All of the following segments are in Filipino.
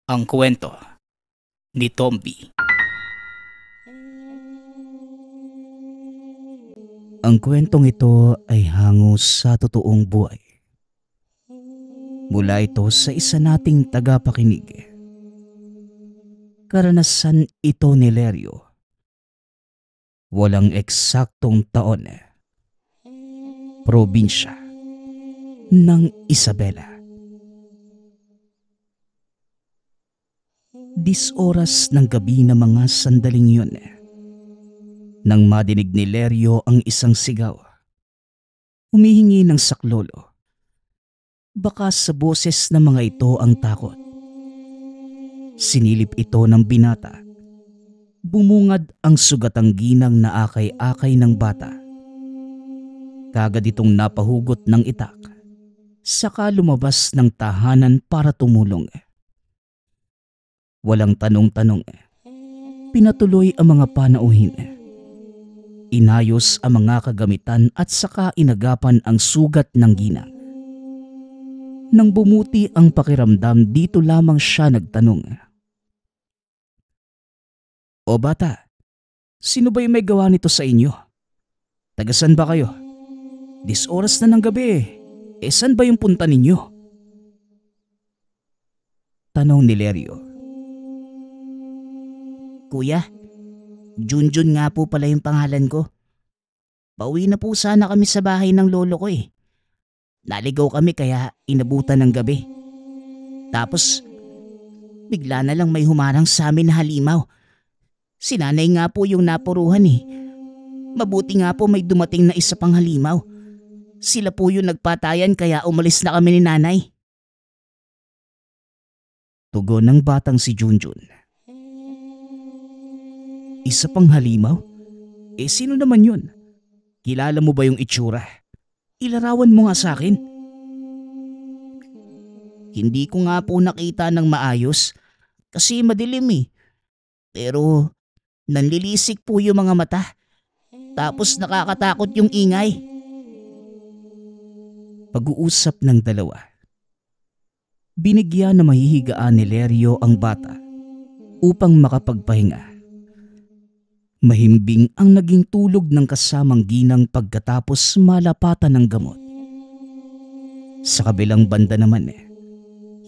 Ang kwento ni Tomby. Ang kwentong ito ay hango sa totoong buhay. Mula ito sa isa nating tagapakinig. Karanasan ito ni Lerio. Walang eksaktong taon. Probinsya ng Isabela. 10 oras ng gabi na mga sandaling yun. Nang madinig ni Lerio ang isang sigaw, humihingi ng saklolo. Baka sa boses ng mga ito ang takot. Sinilip ito ng binata. Bumungad ang sugatang ginang na akay-akay ng bata. Kagad itong napahugot ng itak. Saka lumabas ng tahanan para tumulong. Walang tanong-tanong. Pinatuloy ang mga panauhin. Inayos ang mga kagamitan at saka inagapan ang sugat ng ginang. Nang bumuti ang pakiramdam, dito lamang siya nagtanong. O bata, sino ba yung may gawa nito sa inyo? Tagasan ba kayo? 10 oras na ng gabi. Saan ba yung punta ninyo? Tanong ni Lerio. Kuya, Junjun nga po pala yung pangalan ko. Pauwi na po sana kami sa bahay ng lolo ko eh. Naligaw kami kaya inabutan ng gabi. Tapos, bigla na lang may humarang sa amin na halimaw. Si nanay nga po yung napuruhan eh. Mabuti nga po may dumating na isa pang halimaw. Sila po yung nagpatayan kaya umalis na kami ni nanay. Tugon ng batang si Junjun. Isa pang halimaw? Sino naman yun? Kilala mo ba yung itsura? Ilarawan mo nga sa akin. Hindi ko nga po nakita ng maayos kasi madilim eh. Pero nanlilisik po yung mga mata. Tapos nakakatakot yung ingay. Pag-uusap ng dalawa. Binigyan na mahihigaan ni Lerio ang bata upang makapagpahinga. Mahimbing ang naging tulog ng kasamang ginang pagkatapos malapatan ng gamot. Sa kabilang banda naman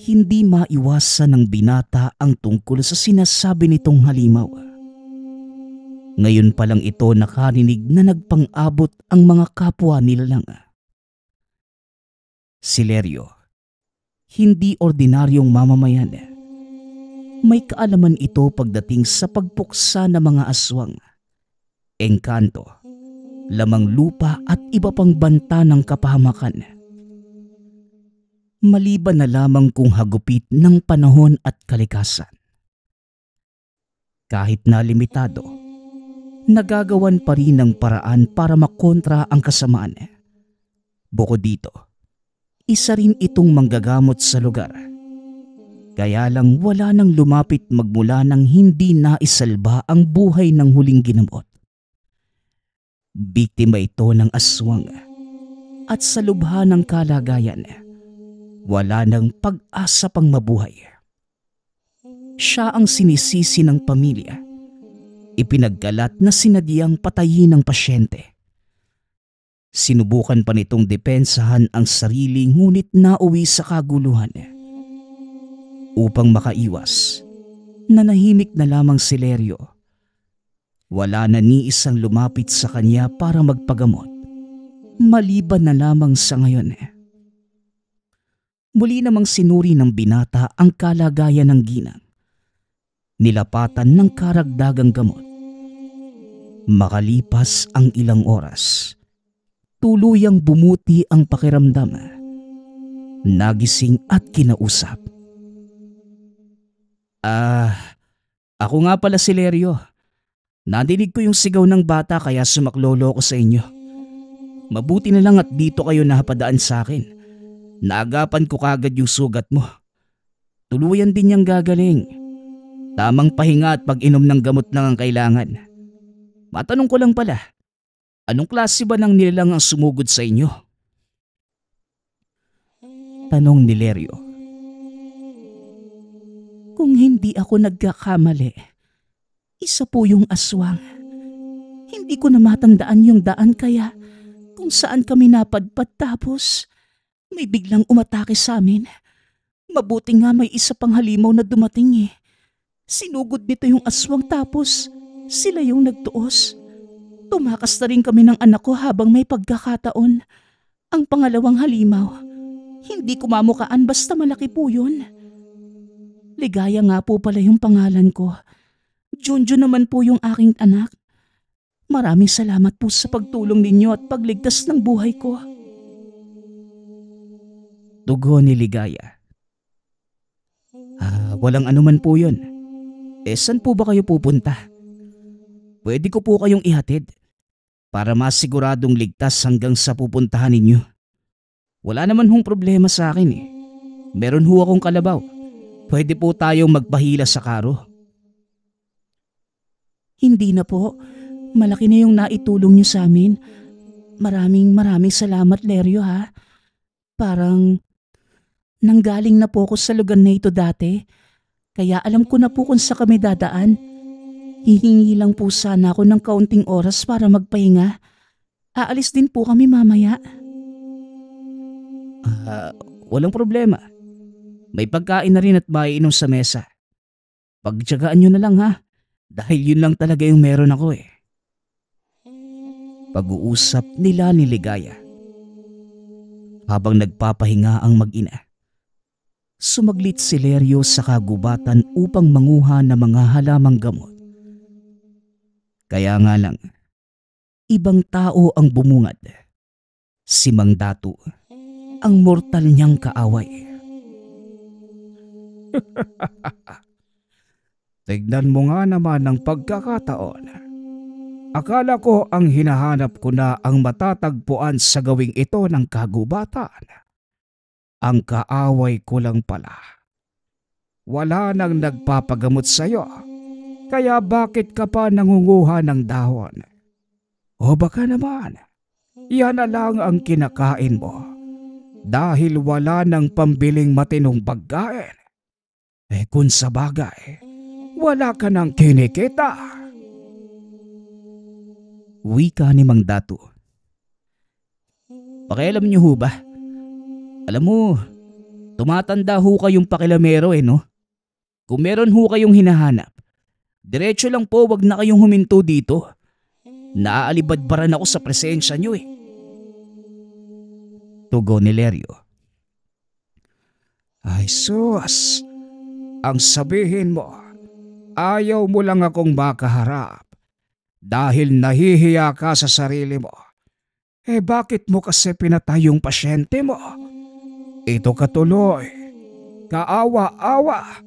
hindi maiwasan ng binata ang tungkol sa sinasabi nitong halimaw. Ngayon pa lang ito nakarinig na nagpang-abot ang mga kapwa nilalang. Si Lerio, hindi ordinaryong mamamayan. May kaalaman ito pagdating sa pagpuksa ng mga aswang, engkanto, lamang lupa at iba pang banta ng kapahamakan. Maliban na lamang kung hagupit ng panahon at kalikasan. Kahit na limitado, nagagawan pa rin ng paraan para makontra ang kasamaan. Bukod dito, isa rin itong manggagamot sa lugar. Kaya lang wala nang lumapit magmula nang hindi naisalba ang buhay ng huling ginamot. Biktima ito ng aswang at sa lubha ng kalagayan, wala nang pag-asa pang mabuhay. Siya ang sinisisi ng pamilya. Ipinagkalat na sinadyang patayin ng pasyente. Sinubukan pa nitong depensahan ang sarili ngunit nauwi sa kaguluhan. Upang makaiwas, nanahimik na lamang si Lerio. Wala na ni isang lumapit sa kanya para magpagamot, maliban na lamang sa ngayon. Muli namang sinuri ng binata ang kalagayan ng ginang. Nilapatan ng karagdagang gamot. Makalipas ang ilang oras, tuluyang bumuti ang pakiramdam. Nagising at kinausap. Ako nga pala si Lerio. Nadinig ko yung sigaw ng bata kaya sumaklolo ko sa inyo. Mabuti na lang at dito kayo napadaan sa akin. Naagapan ko kagad yung sugat mo. Tuluyan din niyang gagaling. Tamang pahinga at pag-inom ng gamot lang ang kailangan. Matanong ko lang pala, anong klase ba ng nilalang ang sumugod sa inyo? Tanong ni Lerio. Kung hindi ako nagkakamali, isa po yung aswang. Hindi ko na matandaan yung daan kaya kung saan kami napadpad tapos may biglang umatake sa amin. Mabuti nga may isa pang halimaw na dumating eh. Sinugod nito yung aswang tapos sila yung nagtuos. Tumakas na rin kami ng anak ko habang may pagkakataon. Ang pangalawang halimaw, hindi ko mamukaan basta malaki po yun. Ligaya nga po pala yung pangalan ko. Junjun naman po yung aking anak. Maraming salamat po sa pagtulong ninyo at pagligtas ng buhay ko. Tugon ni Ligaya. Walang anuman po yun. Saan po ba kayo pupunta? Pwede ko po kayong ihatid para masiguradong ligtas hanggang sa pupuntahan ninyo. Wala naman hong problema sa akin eh. Meron ho akong kalabaw. Pwede po tayong magpahila sa karo. Hindi na po. Malaki na yung naitulong niyo sa amin. Maraming salamat, Leryo ha. Parang nanggaling na po ako sa lugar na ito dati. Kaya alam ko na po kung sa kami dadaan. Hihingi lang po sana ako ng kaunting oras para magpahinga. Aalis din po kami mamaya. Walang problema. May pagkain na rin at maiinom sa mesa. Pagtiyagaan nyo na lang ha. Dahil yun lang talaga yung meron ako eh. Pag-uusap nila ni Ligaya. Habang nagpapahinga ang mag-ina, sumaglit si Leryo sa kagubatan upang manguha ng mga halamang gamot. Kaya nga lang, ibang tao ang bumungad. Si Mang Datu, ang mortal niyang kaaway. Tignan mo nga naman ang pagkakataon. Akala ko ang hinahanap ko na ang matatagpuan sa gawing ito ng kagubatan. Ang kaaway ko lang pala. Wala nang nagpapagamot sa'yo. Kaya bakit ka pa nangunguha ng dahon? O baka naman, yan na lang ang kinakain mo. Dahil wala nang pambiling matinong pagkain. Kung sa bagay, wala ka nang kinikita. Wika ni Mang Datu. Pakialam niyo ho ba? Alam mo, tumatanda ho kayong pakilamero eh no? Kung meron ho kayong hinahanap, diretso lang po, wag na kayong huminto dito. Naaalibadbaran ako sa presensya niyo eh. Tugon ni Leryo. Ay sus, ang sabihin mo, ayaw mo lang akong makaharap. Dahil nahihiya ka sa sarili mo. Bakit mo kasi pinatay yung pasyente mo? Ito katuloy. Kaawa-awa.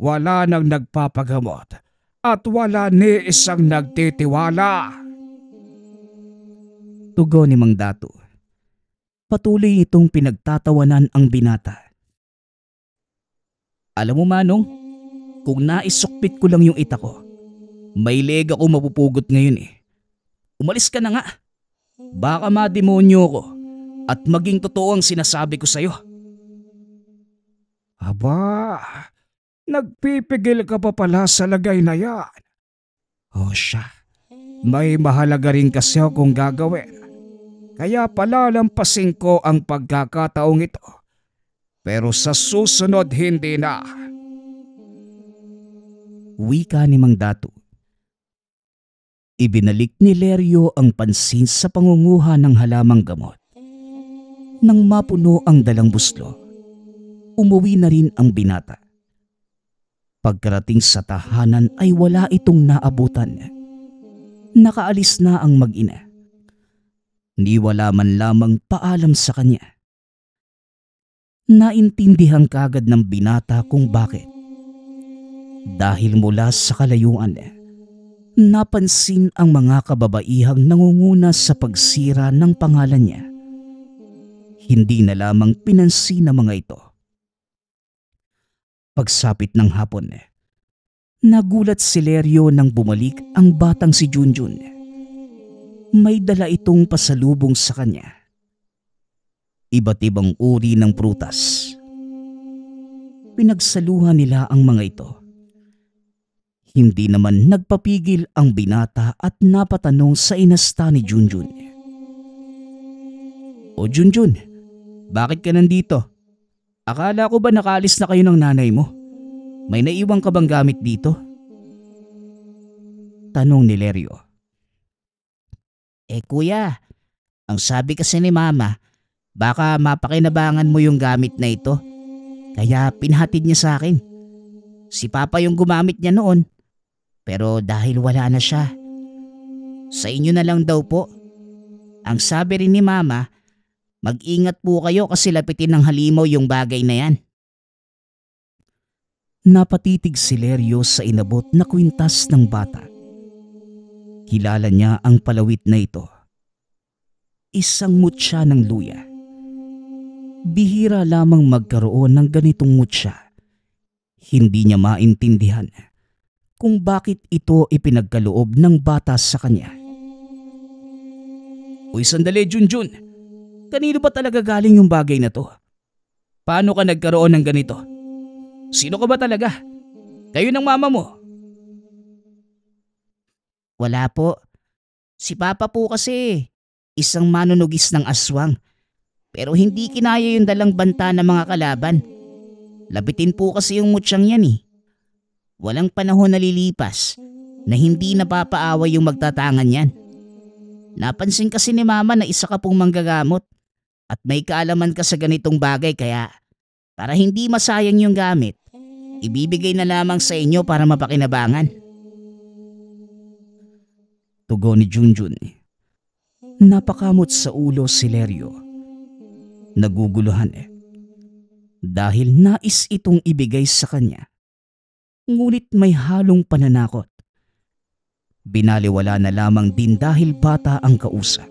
Wala nang nagpapagamot. At wala ni isang nagtitiwala. Tugon ni Mang Datu. Patuloy itong pinagtatawanan ang binata. Alam mo Manong, kung naisukpit ko lang yung ita ko, may leg ako mapupugot ngayon eh. Umalis ka na nga. Baka mademonyo ko at maging totoo ang sinasabi ko sa'yo. Aba, nagpipigil ka pa pala sa lagay na yan. O siya, may mahalaga rin kasi akong gagawin. Kaya palalampasin ko ang pagkakataong ito. Pero sa susunod hindi na. Wika ni Mang Datu. Ibinalik ni Leryo ang pansin sa pangunguha ng halamang gamot. Nang mapuno ang dalang buslo, umuwi na rin ang binata. Pagkarating sa tahanan ay wala itong naabutan. Nakaalis na ang mag-ina. Ni wala man lamang paalam sa kanya. Naintindihan kagad ng binata kung bakit. Dahil mula sa kalayuan, napansin ang mga kababaihang nangunguna sa pagsira ng pangalan niya. Hindi na lamang pinansin ng mga ito. Pagsapit ng hapon, nagulat si Leryo nang bumalik ang batang si Junjun. May dala itong pasalubong sa kanya. Iba't ibang uri ng prutas. Pinagsaluhan nila ang mga ito. Hindi naman nagpapigil ang binata at napatanong sa inasta ni Junjun. O Junjun, bakit ka nandito? Akala ko ba nakaalis na kayo ng nanay mo? May naiwang ka bang gamit dito? Tanong ni Lerio. Kuya, ang sabi kasi ni Mama, baka mapakinabangan mo yung gamit na ito. Kaya pinhatid niya sa akin. Si Papa yung gumamit niya noon. Pero dahil wala na siya, sa inyo na lang daw po. Ang sabi rin ni Mama, mag-ingat po kayo kasi lapitin ng halimaw yung bagay na yan. Napatitig si Lerio sa inabot na kwintas ng bata. Kilala niya ang palawit na ito. Isang mutya ng luya. Bihira lamang magkaroon ng ganitong mutya. Hindi niya maintindihan kung bakit ito ipinagkaloob ng bata sa kanya. Uy, sandali Junjun. Kanino ba talaga galing yung bagay na to? Paano ka nagkaroon ng ganito? Sino ka ba talaga? Kayo ng mama mo? Wala po. Si Papa po kasi isang manunugis ng aswang. Pero hindi kinaya yung dalang banta ng mga kalaban. Labitin po kasi yung mutsyang yan eh. Walang panahon na lilipas na hindi napapaaway yung magtatangan yan. Napansin kasi ni Mama na isa ka pong manggagamot at may kaalaman ka sa ganitong bagay kaya para hindi masayang yung gamit, ibibigay na lamang sa inyo para mapakinabangan. Tugon ni Junjun. Napakamot sa ulo si Lerio. Naguguluhan dahil nais itong ibigay sa kanya. Ngunit may halong pananakot. Binaliwala na lamang din dahil bata ang kausap.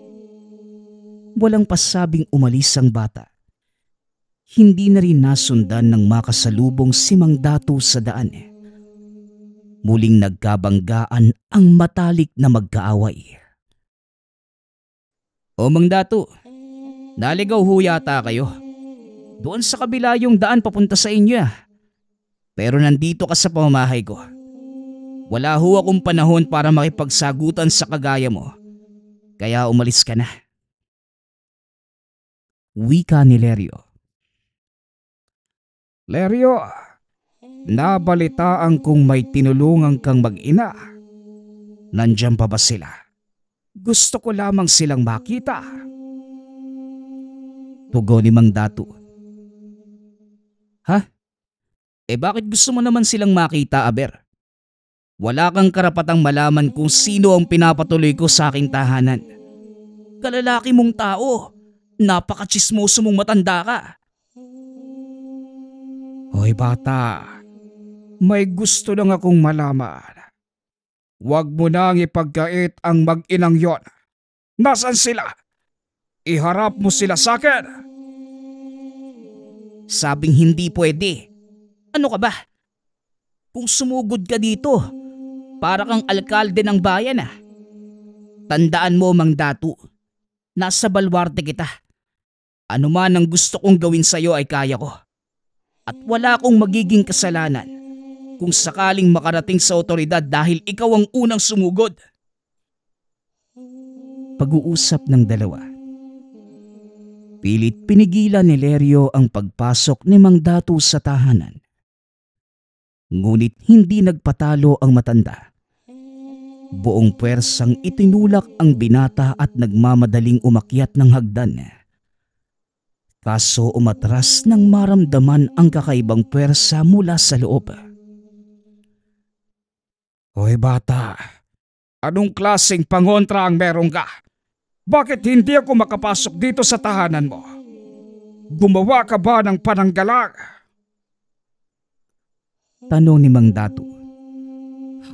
Walang pasabing umalis ang bata. Hindi na rin nasundan ng makasalubong si Mang Datu sa daan. Muling nagkabanggaan ang matalik na magkaaway. O Mang Datu, naligaw ho yata kayo. Doon sa kabila yung daan papunta sa inyo. Pero nandito ka sa pamamahay ko. Wala ho akong panahon para makipagsagutan sa kagaya mo. Kaya umalis ka na. Wika ni Lerio. Lerio, nabalitaan kong may tinulungan kang mag-ina. Nandiyan pa ba sila? Gusto ko lamang silang makita. Tugon ni Mang Datu. Ha? Bakit gusto mo naman silang makita, Aber? Wala kang karapatang malaman kung sino ang pinapatuloy ko sa aking tahanan. Kalalaki mong tao, napaka-tsismoso mong matanda ka. Hoy bata, may gusto lang akong malaman. Huwag mo nang ipagkait ang mag-inang yon. Nasaan sila? Iharap mo sila sa akin. Sabing hindi pwede. Ano ka ba? Kung sumugod ka dito, para kang alkalde ng bayan Tandaan mo, Mang Datu, nasa balwarte kita. Ano man ang gusto kong gawin sa'yo ay kaya ko. At wala akong magiging kasalanan kung sakaling makarating sa otoridad dahil ikaw ang unang sumugod. Pag-uusap ng dalawa. Pilit pinigilan ni Lerio ang pagpasok ni Mang Datu sa tahanan. Ngunit hindi nagpatalo ang matanda. Buong puwersang itinulak ang binata at nagmamadaling umakyat ng hagdan. Kaso umatras nang maramdaman ang kakaibang puwersa mula sa loob. Hoy bata, anong klaseng pangontra ang meron ka? Bakit hindi ako makapasok dito sa tahanan mo? Gumawa ka ba ng pananggalang? Tanong ni Mang Datu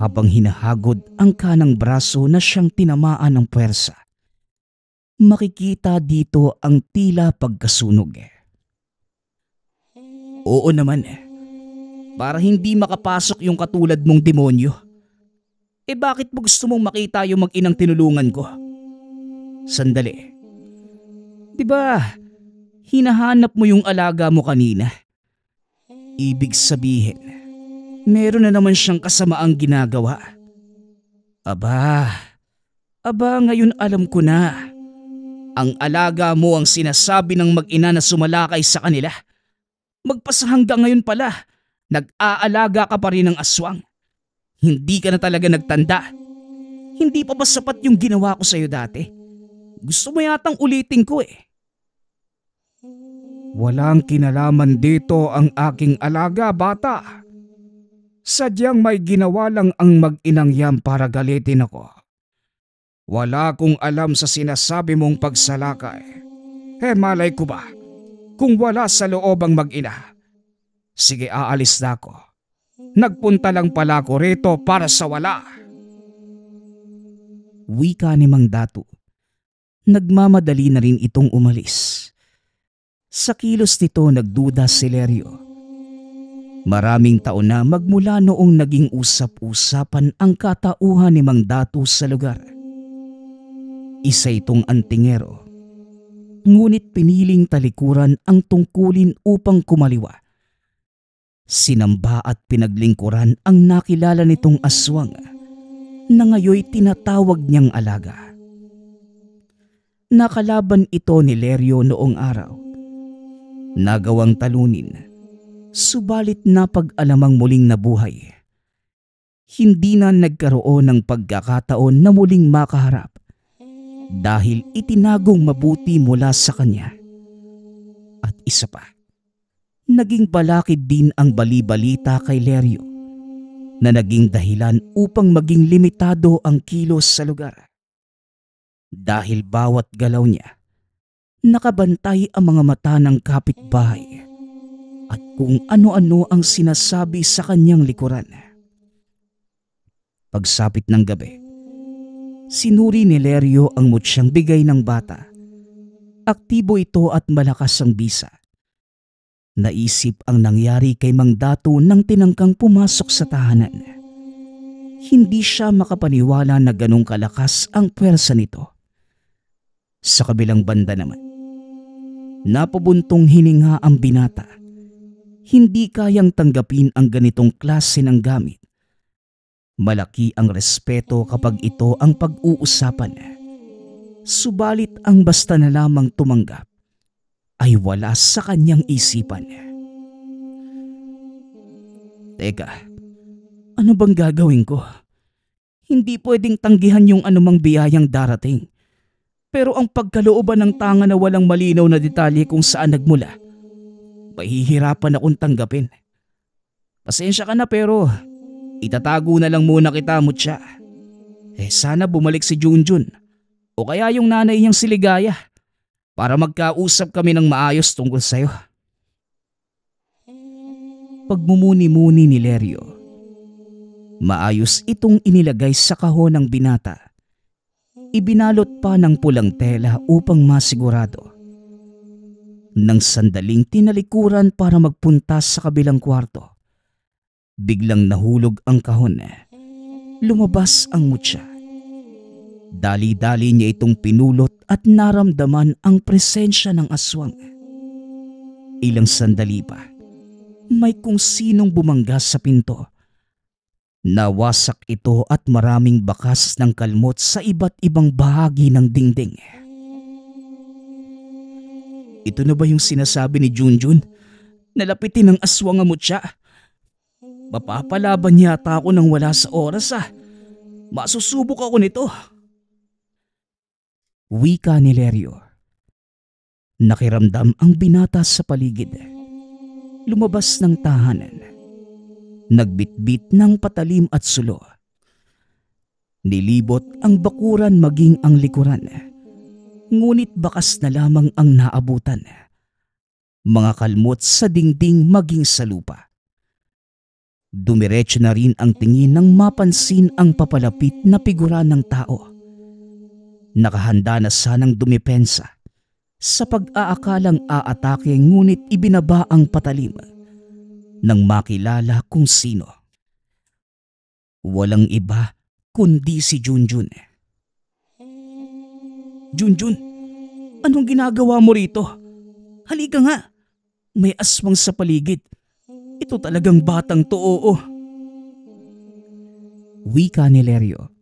habang hinahagod ang kanang braso na siyang tinamaan ng puwersa. Makikita dito ang tila pagkasunog. Oo naman para hindi makapasok yung katulad mong demonyo. Bakit mo gusto mong makita yung mag-inang tinulungan ko? Sandali. Diba, hinahanap mo yung alaga mo kanina? Ibig sabihin, meron na naman siyang kasamaang ginagawa. Aba, ngayon alam ko na. Ang alaga mo ang sinasabi ng mag-ina na sumalakay sa kanila. Magpasa hanggang ngayon pala, nag-aalaga ka pa rin ng aswang. Hindi ka na talaga nagtanda. Hindi pa ba sapat yung ginawa ko sa'yo dati? Gusto mo yatang ulitin ko eh. Walang kinalaman dito ang aking alaga, bata. Sadyang may ginawa lang ang mag-inang yan para galitin ako. Wala kong alam sa sinasabi mong pagsalakay. Malay ko ba kung wala sa loob ang mag-ina? Sige, aalis na ako. Nagpunta lang pala ako rito para sa wala. Wika ni Mang Datu. Nagmamadali na rin itong umalis. Sa kilos nito nagduda si Lerio. Maraming taon na magmula noong naging usap-usapan ang katauhan ni Mang Datu sa lugar. Isa itong antingero. Ngunit piniling talikuran ang tungkulin upang kumaliwa. Sinamba at pinaglingkuran ang nakilala nitong aswang na ngayoy tinatawag niyang alaga. Nakalaban ito ni Lerio noong araw. Nagawang talunin, subalit napag-alamang muling nabuhay. Hindi na nagkaroon ng pagkakataon na muling makaharap dahil itinagong mabuti mula sa kanya. At isa pa, naging balakid din ang bali-balita kay Lerio na naging dahilan upang maging limitado ang kilos sa lugar. Dahil bawat galaw niya, nakabantay ang mga mata ng kapitbahay at kung ano-ano ang sinasabi sa kanyang likuran. Pagsapit ng gabi, sinuri ni Lerio ang mutsyang bigay ng bata. Aktibo ito at malakas ang bisa. Naisip ang nangyari kay Mang Datu nang tinangkang pumasok sa tahanan. Hindi siya makapaniwala na ganong kalakas ang pwersa nito. Sa kabilang banda naman, napabuntong hininga ang binata. Hindi kayang tanggapin ang ganitong klase ng gamit. Malaki ang respeto kapag ito ang pag-uusapan. Subalit ang basta na lamang tumanggap ay wala sa kanyang isipan. Teka, ano bang gagawin ko? Hindi pwedeng tanggihan yung anumang biyayang darating. Pero ang pagkalooban ng tanga na walang malinaw na detalye kung saan nagmula, mahihirapan akong tanggapin. Pasensya ka na pero itatago na lang muna kita, Mutya. Sana bumalik si Junjun o kaya yung nanay niyang si Ligaya para magkausap kami ng maayos tungkol sa'yo. Pagmumuni-muni ni Lerio, maayos itong inilagay sa kahon ng binata. Ibinalot pa ng pulang tela upang masigurado. Nang sandaling tinalikuran para magpunta sa kabilang kwarto, biglang nahulog ang kahon. Lumabas ang Mutya. Dali-dali niya itong pinulot at naramdaman ang presensya ng aswang. Ilang sandali pa, may kung sinong bumangga sa pinto. Nawasak ito at maraming bakas ng kalmot sa iba't ibang bahagi ng dingding. Ito na ba yung sinasabi ni Junjun? Nalapitin ng aswang ang Mutya. Mapapalaban yata ako nang wala sa oras Masusubok ako nito. Wika ni Lerio. Nakiramdam ang binata sa paligid. Lumabas ng tahanan. Nagbitbit ng patalim at sulo. Nilibot ang bakuran maging ang likuran. Ngunit bakas na lamang ang naabutan. Mga kalmot sa dingding maging sa lupa. Dumiretso na rin ang tingin nang mapansin ang papalapit na figura ng tao. Nakahanda na sanang dumipensa sa pag-aakalang aatake ngunit ibinaba ang patalim nang makilala kung sino. Walang iba kundi si Junjun. Junjun, anong ginagawa mo rito? Halika nga, may aswang sa paligid. Ito talagang batang to, oo. Wika ni Lerio.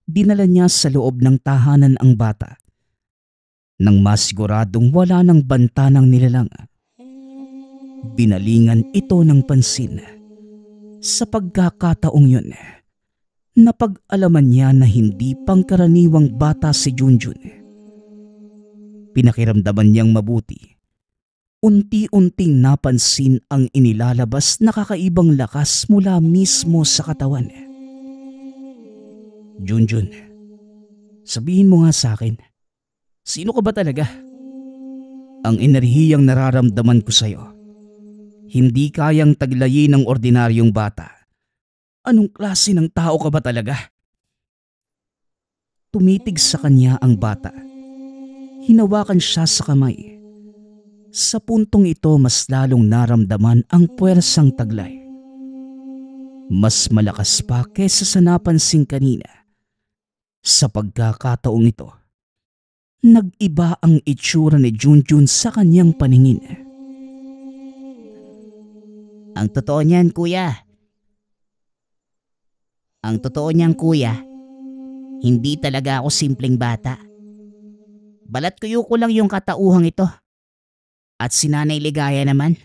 Dinala niya sa loob ng tahanan ang bata. Nang masiguradong wala ng banta ng nilalang, binalingan ito ng pansin. Sa pagkakataong yun, napag-alaman niya na hindi pangkaraniwang bata si Junjun. Pinakiramdaman niyang mabuti. Unti-unting napansin ang inilalabas na kakaibang lakas mula mismo sa katawan. Junjun, sabihin mo nga sa akin, sino ka ba talaga? Ang enerhiyang nararamdaman ko sa'yo, hindi kayang taglayin ng ordinaryong bata. Anong klase ng tao ka ba talaga? Tumitig sa kanya ang bata. Hinawakan siya sa kamay. Sa puntong ito mas lalong naramdaman ang puwersang taglay. Mas malakas pa kesa sa napansin kanina. Sa pagkakataong ito, nag-iba ang itsura ni Junjun sa kanyang paningin. Ang totoo niyan, kuya. Ang totoo niyan, kuya, hindi talaga ako simpleng bata. Balat kuyo ko lang yung katauhang ito. At si Nanay Ligaya naman,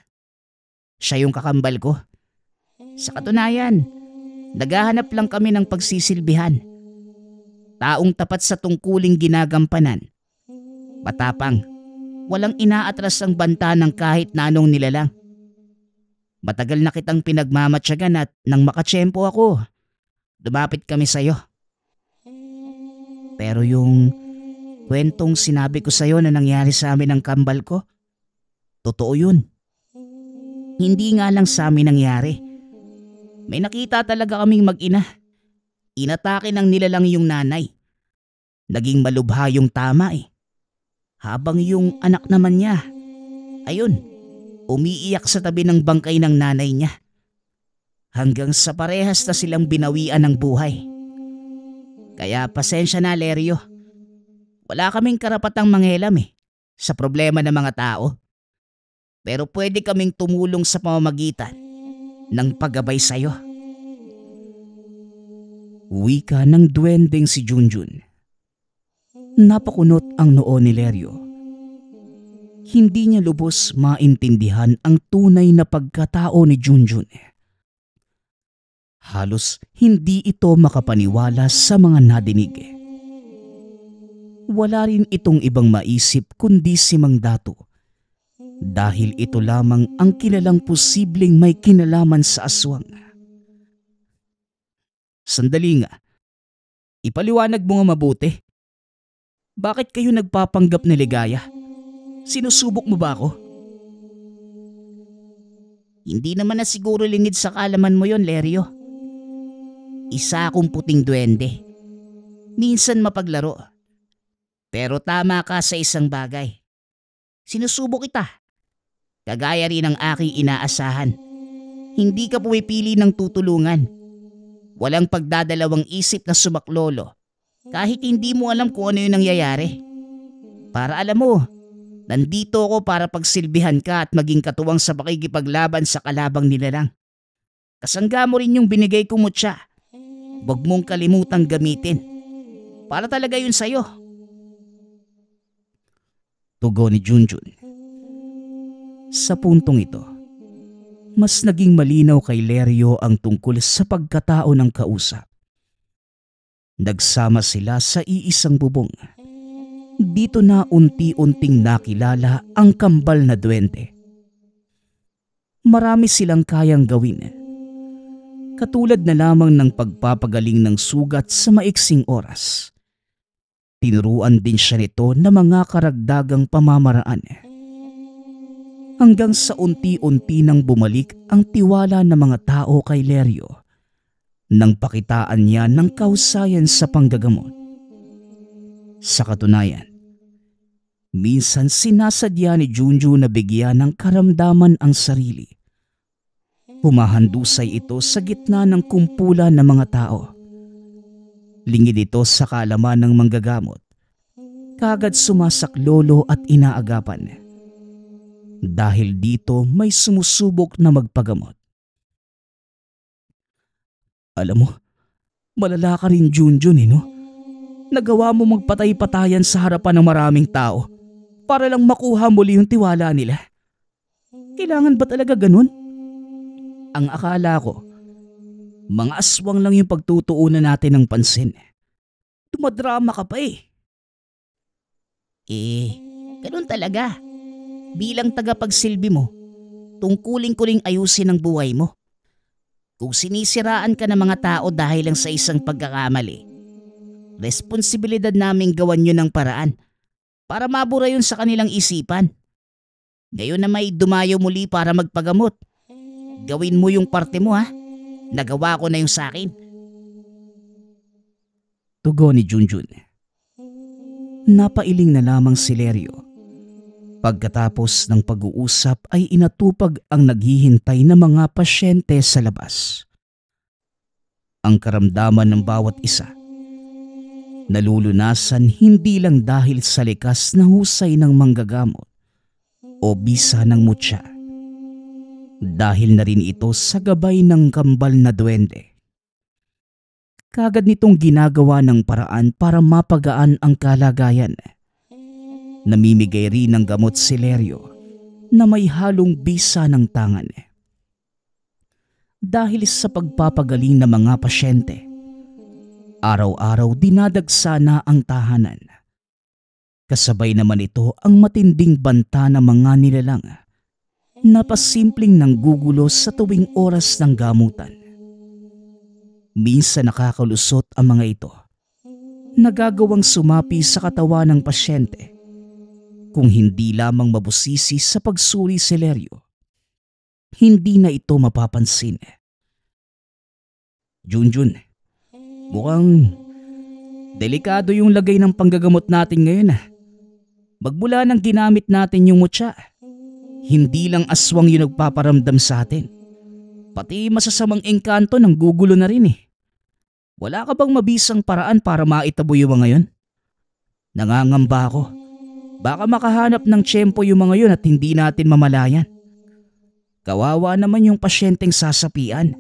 siya yung kakambal ko. Sa katunayan, naghahanap lang kami ng pagsisilbihan. Taong tapat sa tungkuling ginagampanan. Matapang, walang inaatras ang banta ng kahit na anong nilalang. Matagal na kitang pinagmamatyagan at nang makatsyempo ako, lumapit kami sa'yo. Pero yung kwentong sinabi ko sa'yo na nangyari sa amin ng kambal ko, totoo yun. Hindi nga lang sa amin nangyari. May nakita talaga kaming mag-ina. Inatake ng nilalang yung nanay. Naging malubha yung tama eh. Habang yung anak naman niya, ayun, umiiyak sa tabi ng bangkay ng nanay niya. Hanggang sa parehas na silang binawian ng buhay. Kaya pasensya na, Lerio. Wala kaming karapatang manghelam sa problema ng mga tao. Pero pwede kaming tumulong sa pamamagitan ng paggabay sa'yo. Wika ng duwendeng si Junjun. Napakunot ang noo ni Lerio. Hindi niya lubos maintindihan ang tunay na pagkatao ni Junjun. Halos hindi ito makapaniwala sa mga nadinig. Wala rin itong ibang maisip kundi si Mang Dato. Dahil ito lamang ang kilalang posibleng may kinalaman sa aswang. Sandali nga. Ipaliwanag mo nga mabuti. Bakit kayo nagpapanggap na ligaya? Sinusubok mo ba ako? Hindi naman na siguro lingid sa kaalaman mo yon, Lerio. Isa akong puting duwende. Minsan mapaglaro. Pero tama ka sa isang bagay. Sinusubok kita. Kagaya rin ng aking inaasahan. Hindi ka pumipili ng tutulungan. Walang pagdadalawang isip na sumaklolo kahit hindi mo alam kung ano yung nangyayari. Para alam mo, nandito ako para pagsilbihan ka at maging katuwang sa pakikipaglaban sa kalabang nilalang. Kasangga mo rin yung binigay kong mutya. Huwag mong kalimutang gamitin. Para talaga yun sa'yo. Tugon ni Junjun. Sa puntong ito, mas naging malinaw kay Lerio ang tungkol sa pagkatao ng kausap. Nagsama sila sa iisang bubong. Dito na unti-unting nakilala ang kambal na duwende. Marami silang kayang gawin. Katulad na lamang ng pagpapagaling ng sugat sa maiksing oras. Tinuruan din siya nito ng mga karagdagang pamamaraan. Hanggang sa unti-unti nang bumalik ang tiwala ng mga tao kay Lerio nang pakitaan niya ng kausayan sa panggagamot. Sa katunayan, minsan sinasadya ni Junjun na bigyan ng karamdaman ang sarili. Humahandusay ito sa gitna ng kumpulan ng mga tao. Lingid ito sa kaalaman ng manggagamot. Kagad sumasaklolo at inaagapan. Dahil dito may sumusubok na magpagamot. Alam mo, malala ka rin Junjun no? Nagawa mo magpatay-patayan sa harapan ng maraming tao para lang makuha muli yung tiwala nila. Kailangan ba talaga ganun? Ang akala ko, mga aswang lang yung pagtutuunan natin ng pansin. Dumadrama ka pa eh. Ganun talaga. Bilang tagapagsilbi mo, tungkulin ko ring ayusin ang buhay mo. Kung sinisiraan ka ng mga tao dahil lang sa isang pagkakamali, responsibilidad naming gawan yun ng paraan para mabura yun sa kanilang isipan. Ngayon na may dumayo muli para magpagamot, gawin mo yung parte mo ha. Nagawa ko na yung sa akin. Tugon ni Junjun. Napailing na lamang si Lerio. Pagkatapos ng pag-uusap ay inatupag ang naghihintay na mga pasyente sa labas. Ang karamdaman ng bawat isa, nalulunasan hindi lang dahil sa likas na husay ng manggagamot o bisa ng mutya. Dahil na rin ito sa gabay ng kambal na duwende. Kagad nitong ginagawa ng paraan para mapagaan ang kalagayan. Namimigay rin ng gamot si Lerio na may halong bisa ng tangan. Dahil sa pagpapagaling ng mga pasyente, araw-araw dinadagsa na ang tahanan. Kasabay naman ito ang matinding banta ng mga nilalang na pasimpleng nanggugulo sa tuwing oras ng gamutan. Minsan nakakalusot ang mga ito, nagagawang sumapi sa katawan ng pasyente kung hindi lamang mabusisi sa pagsuri si Lerio. Hindi na ito mapapansin. Junjun, mukhang delikado yung lagay ng panggagamot natin ngayon. Magmula nang ginamit natin yung mutya, hindi lang aswang yung nagpaparamdam sa atin. Pati masasamang engkanto ng gugulo na rin eh. Wala ka bang mabisang paraan para maitabo yung mga yun? Nangangamba ako. Baka makahanap ng tiyempo yung mga yun at hindi natin mamalayan. Kawawa naman yung pasyenteng sasapian.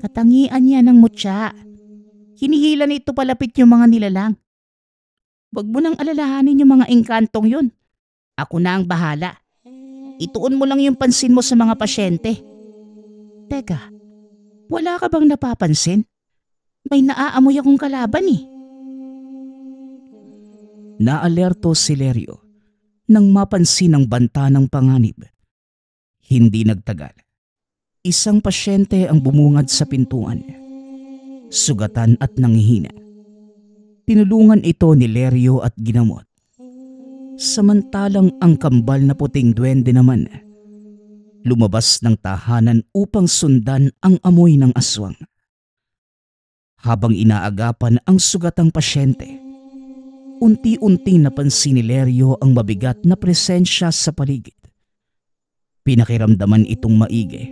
Katangian niya ng mutya. Hinihila nito palapit yung mga nilalang. Huwag mo nang alalahanin yung mga engkantong yun. Ako na ang bahala. Ituon mo lang yung pansin mo sa mga pasyente. Teka, wala ka bang napapansin? May naaamoy akong kalaban eh. Naalerto si Lerio nang mapansin ang banta ng panganib. Hindi nagtagal. Isang pasyente ang bumungad sa pintuan. Sugatan at nanghihina. Tinulungan ito ni Lerio at ginamot. Samantalang ang kambal na puting duwende naman lumabas ng tahanan upang sundan ang amoy ng aswang. Habang inaagapan ang sugatang pasyente, unti-unting napansin ni Lerio ang mabigat na presensya sa paligid. Pinakiramdaman itong maigi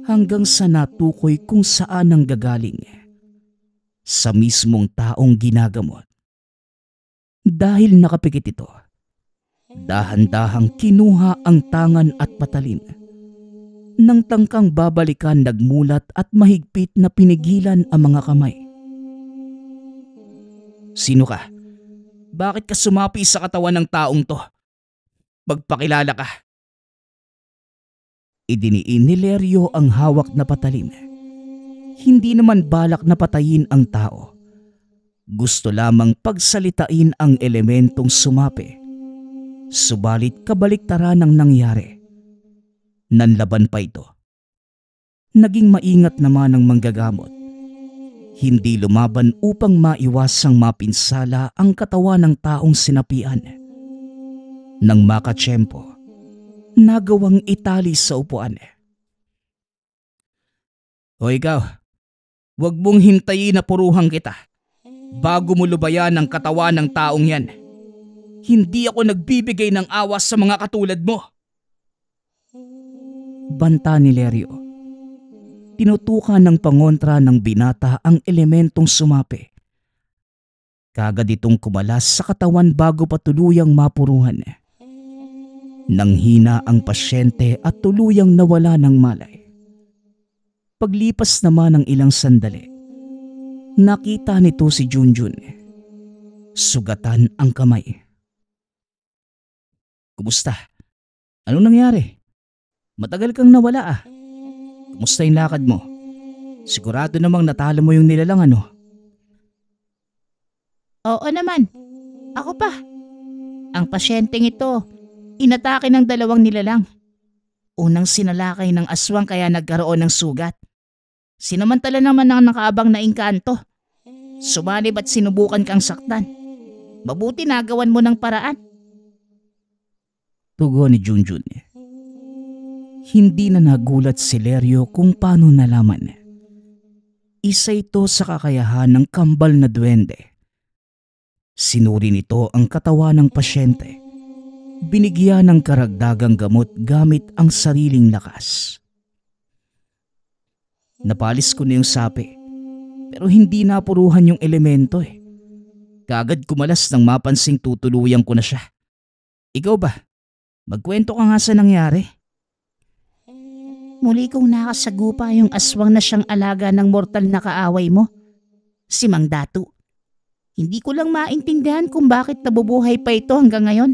hanggang sa natukoy kung saan ang gagaling. Sa mismong taong ginagamot. Dahil nakapikit ito, dahan-dahang kinuha ang tangan at patalim. Nang tangkang babalikan, nagmulat at mahigpit na pinigilan ang mga kamay. Sino ka? Bakit ka sumapi sa katawan ng taong to? Magpakilala ka. Idiniin ni Lerio ang hawak na patalim. Hindi naman balak na patayin ang tao. Gusto lamang pagsalitain ang elementong sumapi. Subalit kabaliktaran ang nangyari. Nanlaban pa ito. Naging maingat naman ang manggagamot. Hindi lumaban upang maiwasang mapinsala ang katawan ng taong sinapian. Nang makatsyempo, nagawang itali sa upuan. O ikaw, huwag mong hintayin na puruhan kita bago mo lubayan ang katawan ng taong yan. Hindi ako nagbibigay ng awas sa mga katulad mo. Banta ni Lerio. Tinutukan ng pangontra ng binata ang elementong sumapi. Kagad itong kumalas sa katawan bago pa tuluyang mapuruhan. Nanghina ang pasyente at tuluyang nawala ng malay. Paglipas naman ng ilang sandali, nakita nito si Junjun. Sugatan ang kamay. Kumusta? Anong nangyari? Matagal kang nawala ah. Kumusta yung lakad mo? Sigurado namang natalo mo yung nilalang ano? Oo naman. Ako pa. Ang pasyenteng ito, inatake ng 2 nilalang. Unang sinalakay ng aswang kaya nagkaroon ng sugat. Sinamantala naman ng nakaabang na engkanto. Sumalib at sinubukan kang saktan. Mabuti nagawan mo ng paraan. Tugon ni Junjun. Hindi na nagulat si Lerio kung paano nalaman. Isa ito sa kakayahan ng kambal na duwende. Sinuri nito ang katawan ng pasyente. Binigyan ng karagdagang gamot gamit ang sariling lakas. Napalis ko na yung sapi, pero hindi napuruhan yung elemento eh. Kaagad kumalas nang mapansing tutuluyan ko na siya. Ikaw ba? Magkwento ka nga sa nangyari. Muli kong nakasagupa yung aswang na siyang alaga ng mortal na kaaway mo, si Mang Datu. Hindi ko lang maintindihan kung bakit nabubuhay pa ito hanggang ngayon.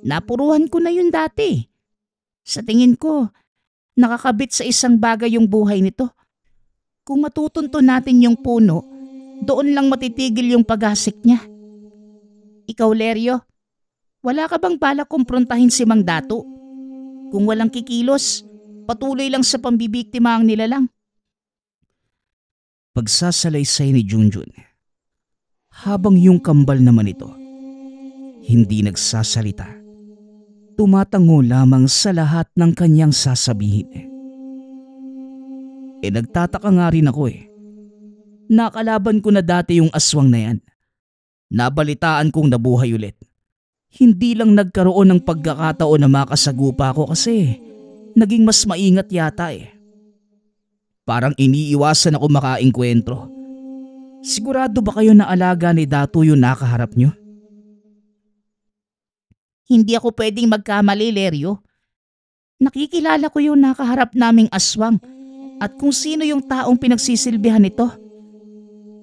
Napuruhan ko na yun dati. Sa tingin ko, nakakabit sa isang bagay yung buhay nito. Kung matutunto natin yung puno, doon lang matitigil yung paghasik niya. Ikaw, Lerio, wala ka bang balak kumprontahin si Mang Datu? Kung walang kikilos, patuloy lang sa pambibiktima ang nilalang. Pagsasalaysay ni Junjun, habang yung kambal naman ito, hindi nagsasalita. Tumatango lamang sa lahat ng kanyang sasabihin. Nagtataka nga rin ako eh. Nakalaban ko na dati yung aswang na yan. Nabalitaan kong nabuhay ulit. Hindi lang nagkaroon ng pagkakataon na makasagupa ko kasi naging mas maingat yata eh. Parang iniiwasan ako makaengkwentro. Sigurado ba kayo na alaga ni Datu yung nakaharap nyo? Hindi ako pwedeng magkamali, Lerio. Nakikilala ko yung nakaharap naming aswang at kung sino yung taong pinagsisilbihan nito.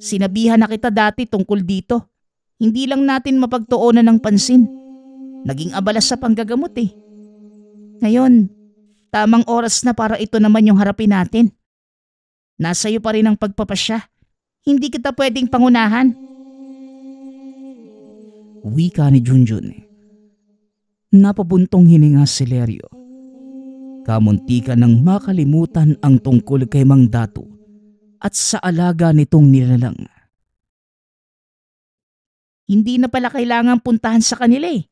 Sinabihan na kita dati tungkol dito. Hindi lang natin mapagtuunan ng pansin. Naging abala sa panggagamot eh. Ngayon, tamang oras na para ito naman yung harapin natin. Nasa iyo pa rin ang pagpapasya. Hindi kita pwedeng pangunahan. Wika ni Junjun. Napabuntong hininga si Lerio. Kamuntikan nang makalimutan ang tungkol kay Mang Datu at sa alaga nitong nilalang. Hindi na pala kailangan puntahan sa kanila eh.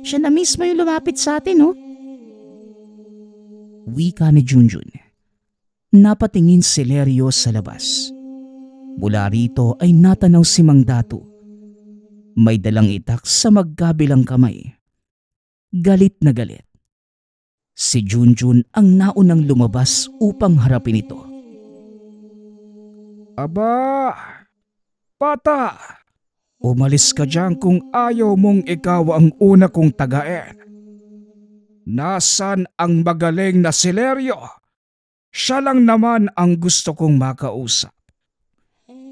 Siya na mismo yung lumapit sa atin, oh. Wika ni Junjun. Napatingin si Lerio sa labas. Mula rito ay natanaw si Mang Datu. May dalang itak sa magkabilang kamay. Galit na galit. Si Junjun ang naunang lumabas upang harapin ito. Aba, bata, umalis ka dyan kung ayaw mong ikaw ang una kong tagain. Nasaan ang magaling na si Lerio? Siya lang naman ang gusto kong makausap.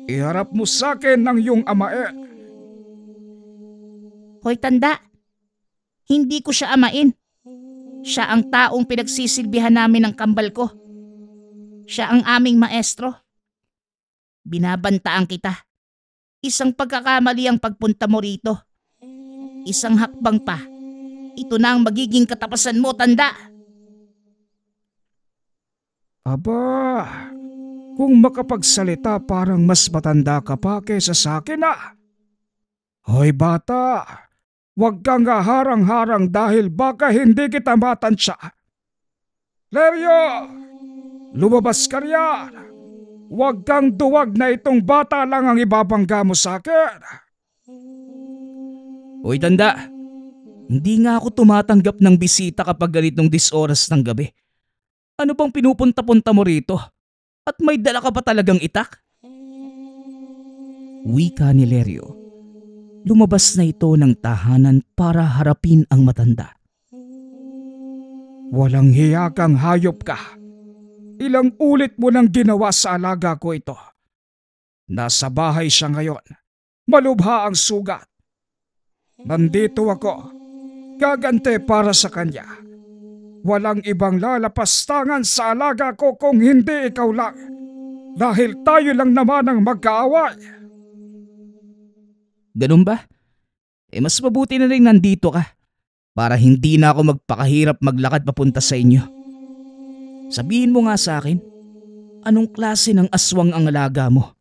Iharap mo sa akin ng iyong amain. Hoy tanda, hindi ko siya amain. Siya ang taong pinagsisilbihan namin ng kambal ko. Siya ang aming maestro. Binabantaan kita. Isang pagkakamali ang pagpunta mo rito. Isang hakbang pa. Ito na ang magiging katapasan mo, tanda. Aba, kung makapagsalita parang mas matanda ka pa kaysa sa akin ah. Hoy bata, huwag kang harang-harang dahil baka hindi kita matansya. Lerio, lumabas ka riyan. Huwag kang duwag na itong bata lang ang ibabangga mo sa akin. Hoy tanda, hindi nga ako tumatanggap ng bisita kapag ganitong disoras ng gabi. Ano bang pinupunta-punta mo rito? At may dala ka pa talagang itak? Wika ni Lerio. Lumabas na ito ng tahanan para harapin ang matanda. Walang hiya kang hayop ka. Ilang ulit mo nang ginawa sa alaga ko ito. Nasa bahay siya ngayon. Malubha ang sugat. Nandito ako. Gagante para sa kanya. Walang ibang lalapastangan sa alaga ko kung hindi ikaw lang. Dahil tayo lang naman ang magkaaway. Ganun ba? Mas mabuti na rin nandito ka para hindi na ako magpakahirap maglakad papunta sa inyo. Sabihin mo nga sa akin, anong klase ng aswang ang alaga mo?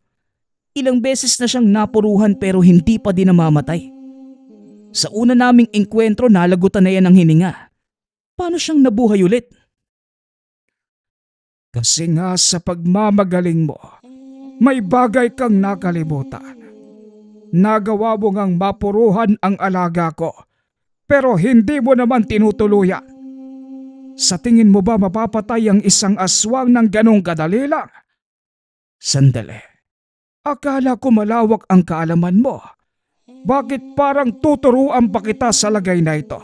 Ilang beses na siyang napuruhan pero hindi pa din namamatay. Sa una naming engkwentro nalagutan na yan ng hininga. Paano siyang nabuhay ulit? Kasi nga sa pagmamagaling mo, may bagay kang nakalimutan. Nagawa mo ngang mapuruhan ang alaga ko, pero hindi mo naman tinutuluyan. Sa tingin mo ba mapapatay ang isang aswang ng ganong kadali lang? Sandali. Akala ko malawak ang kaalaman mo. Bakit parang tuturuan pa kita sa lagay na ito?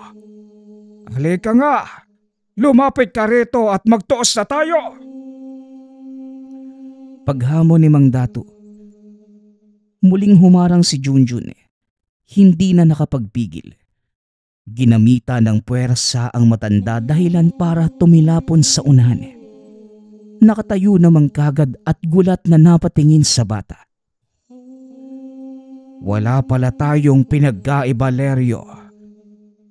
Halika nga, lumapit ka rito at magtuos na tayo. Paghamon ni Mang Datu, muling humarang si Junjun. Hindi na nakapagpigil. Ginamita ng puwersa ang matanda dahilan para tumilapon sa unahan. Nakatayo namang kagad at gulat na napatingin sa bata. Wala pala tayong pinagkaiba, Leryo.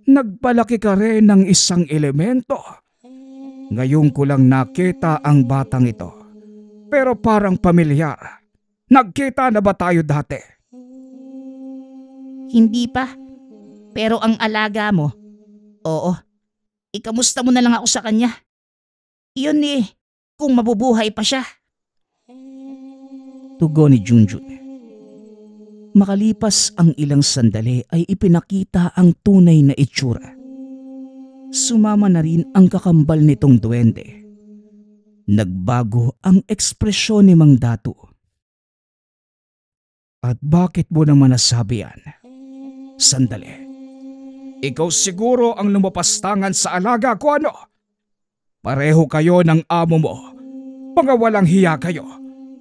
Nagpalaki ka rin ng isang elemento. Ngayon ko lang nakita ang batang ito. Pero parang pamilyar. Nagkita na ba tayo dati? Hindi pa. Pero ang alaga mo, oo. Ikamusta mo na lang ako sa kanya. Iyon kung mabubuhay pa siya. Tugon ni Junjun. Makalipas ang ilang sandali ay ipinakita ang tunay na itsura. Sumama na rin ang kakambal nitong duwende. Nagbago ang ekspresyon ni Mang Datu. At bakit mo naman nasabi yan? Sandali. Ikaw siguro ang lumapastangan sa alaga ko, ano? Pareho kayo ng amo mo. Mga walang hiya kayo.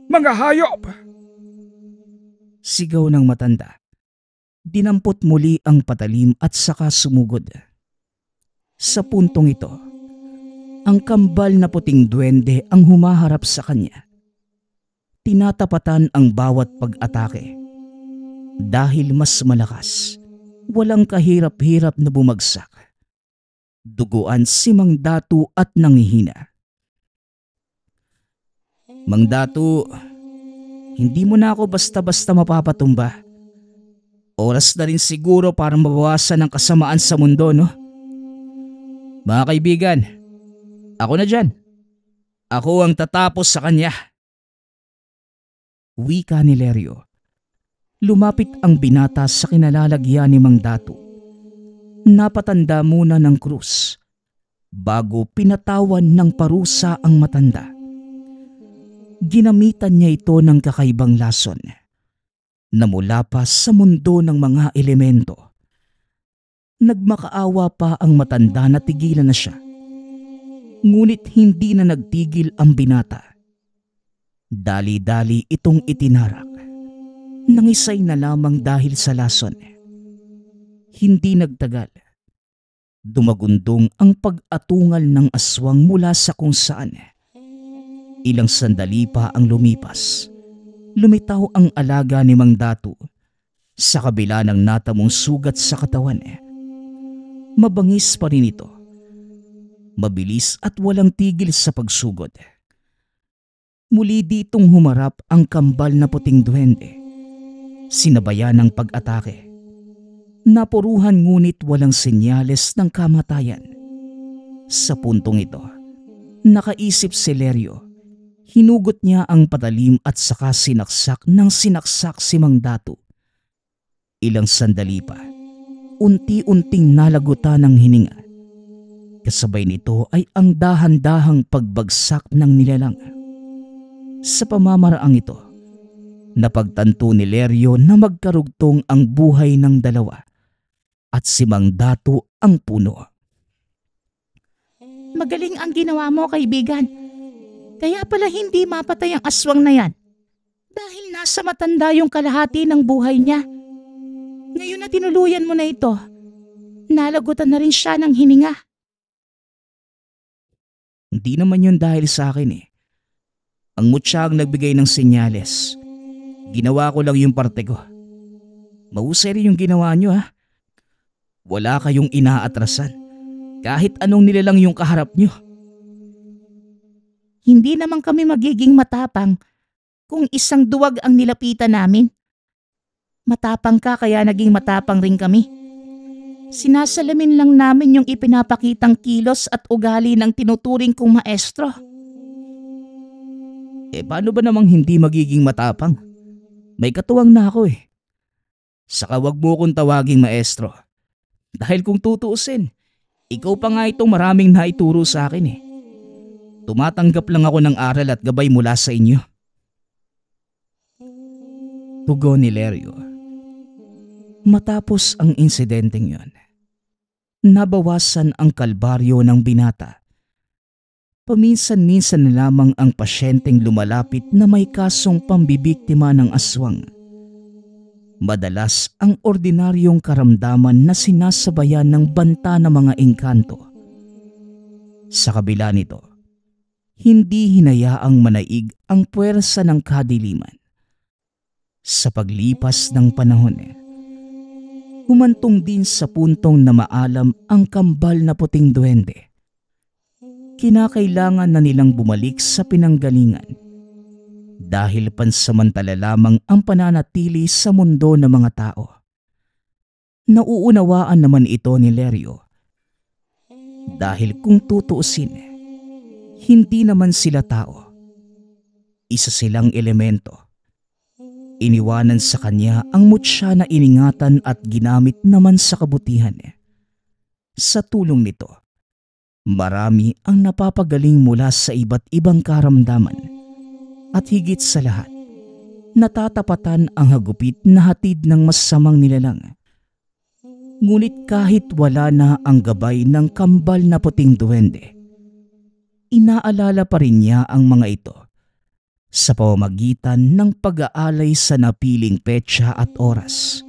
Mga hayop! Sigaw ng matanda. Dinampot muli ang patalim at saka sumugod. Sa puntong ito, ang kambal na puting duwende ang humaharap sa kanya. Tinatapatan ang bawat pag-atake. Dahil mas malakas, walang kahirap-hirap na bumagsak. Duguan si Mang Datu at nangihina. Mang Datu, hindi mo na ako basta-basta mapapatumba. Oras na rin siguro para mabawasan ang kasamaan sa mundo, no? Mga kaibigan, ako na dyan. Ako ang tatapos sa kanya. Wika ni Leryo. Lumapit ang binata sa kinalalagyan ni Mang Datu. Napatanda muna ng krus bago pinatawan ng parusa ang matanda. Ginamitan niya ito ng kakaibang lason na mula pa sa mundo ng mga elemento. Nagmakaawa pa ang matanda na tigilan na siya. Ngunit hindi na nagtigil ang binata. Dali-dali itong itinarak. Nangisay na lamang dahil sa lason. Hindi nagtagal. Dumagundong ang pag-atungal ng aswang mula sa kung saan. Ilang sandali pa ang lumipas. Lumitaw ang alaga ni Mang Datu sa kabila ng natamong sugat sa katawan. Mabangis pa rin ito. Mabilis at walang tigil sa pagsugod. Muli ditong humarap ang kambal na puting duwende. Sinabayan ng pag-atake. Napuruhan ngunit walang senyales ng kamatayan. Sa puntong ito, nakaisip si Leryo. Hinugot niya ang patalim at saka sinaksak si Mang Datu. Ilang sandali pa, unti-unting nalagutan ng hininga. Kasabay nito ay ang dahan-dahang pagbagsak ng nilalang. Sa pamamaraang ito, napagtanto ni Leryo na magkarugtong ang buhay ng dalawa at si Mang Datu ang puno. Magaling ang ginawa mo, kaibigan. Kaya pala hindi mapatay ang aswang na yan. Dahil nasa matanda yung kalahati ng buhay niya. Ngayon na tinuluyan mo na ito, nalagutan na rin siya ng hininga. Hindi naman yun dahil sa akin eh. Ang mutya ang nagbigay ng senyales. Ginawa ko lang yung parte ko. Mahusay rin yung ginawa nyo ha. Wala kayong inaatrasan. Kahit anong nilalang yung kaharap nyo. Hindi naman kami magiging matapang kung isang duwag ang nilapitan namin. Matapang ka kaya naging matapang rin kami. Sinasalamin lang namin yung ipinapakitang kilos at ugali ng tinuturing kong maestro. Paano ba namang hindi magiging matapang? May katuwang na ako eh. Saka wag mo kong tawaging maestro. Dahil kung tutuusin, ikaw pa nga itong maraming naituro sa akin eh. Tumatanggap lang ako ng aral at gabay mula sa inyo. Tugon ni Lerio. Matapos ang insidenteng yon, nabawasan ang kalbaryo ng binata. Paminsan-minsan na lamang ang pasyenteng lumalapit na may kasong pambibiktima ng aswang. Madalas ang ordinaryong karamdaman na sinasabayan ng banta ng mga engkanto. Sa kabila nito, hindi hinayaang manaig ang puwersa ng kadiliman. Sa paglipas ng panahon, humantong din sa puntong na maalam ang kambal na puting duwende. Kinakailangan na nilang bumalik sa pinanggalingan dahil pansamantala lamang ang pananatili sa mundo ng mga tao. Nauunawaan naman ito ni Lerio dahil kung tutuusin, hindi naman sila tao. Isa silang elemento. Iniwanan sa kanya ang mutya na iningatan at ginamit naman sa kabutihan. Sa tulong nito, marami ang napapagaling mula sa iba't ibang karamdaman at higit sa lahat, natatapatan ang hagupit na hatid ng masamang nilalang. Ngunit kahit wala na ang gabay ng kambal na puting duwende, inaalala pa rin niya ang mga ito sa pamamagitan ng pag-aalay sa napiling petsa at oras.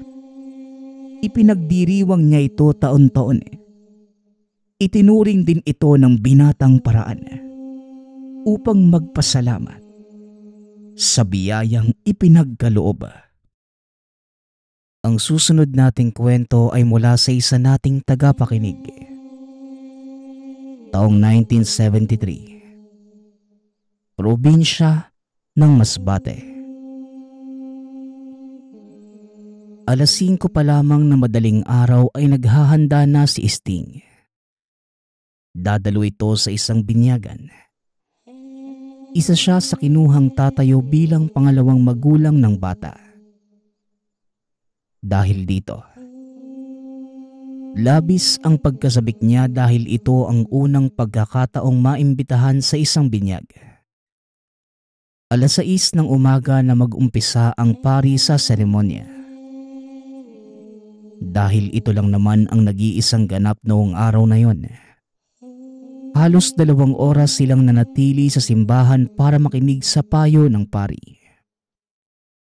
Ipinagdiriwang niya ito taon-taon. Itinuring din ito ng binatang paraan upang magpasalamat sa biyayang ipinagkaloob. Ang susunod nating kwento ay mula sa isa nating tagapakinig. Taong 1973. Probinsya ng Masbate. Alas 5 pa lamang na madaling araw ay naghahanda na si Sting. Dadalo ito sa isang binyagan. Isa siya sa kinuhang tatayo bilang pangalawang magulang ng bata. Dahil dito, labis ang pagkasabik niya dahil ito ang unang pagkakataong maimbitahan sa isang binyag. Alas 6 ng umaga na mag-umpisa ang pari sa seremonya. Dahil ito lang naman ang nag-iisang ganap noong araw na yon. Halos 2 oras silang nanatili sa simbahan para makinig sa payo ng pari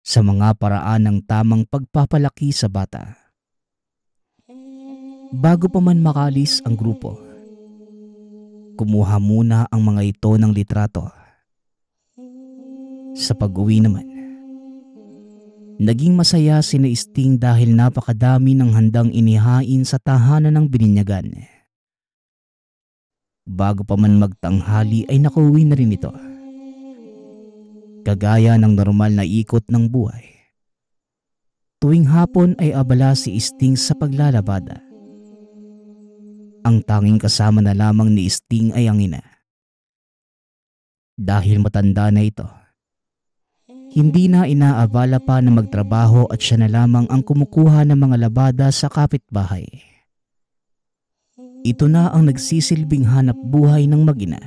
sa mga paraan ng tamang pagpapalaki sa bata. Bago pa man makalis ang grupo, kumuha muna ang mga ito ng litrato. Sa pag-uwi naman, naging masaya sina Sting dahil napakadami ng handang inihain sa tahanan ng bininyagan. Bago pa man magtanghali ay nakauwi na rin ito. Kagaya ng normal na ikot ng buhay. Tuwing hapon ay abala si Sting sa paglalabada. Ang tanging kasama na lamang ni Sting ay ang ina. Dahil matanda na ito, hindi na inaabala pa na magtrabaho at siya na lamang ang kumukuha ng mga labada sa kapitbahay. Ito na ang nagsisilbing hanap buhay ng mag-ina.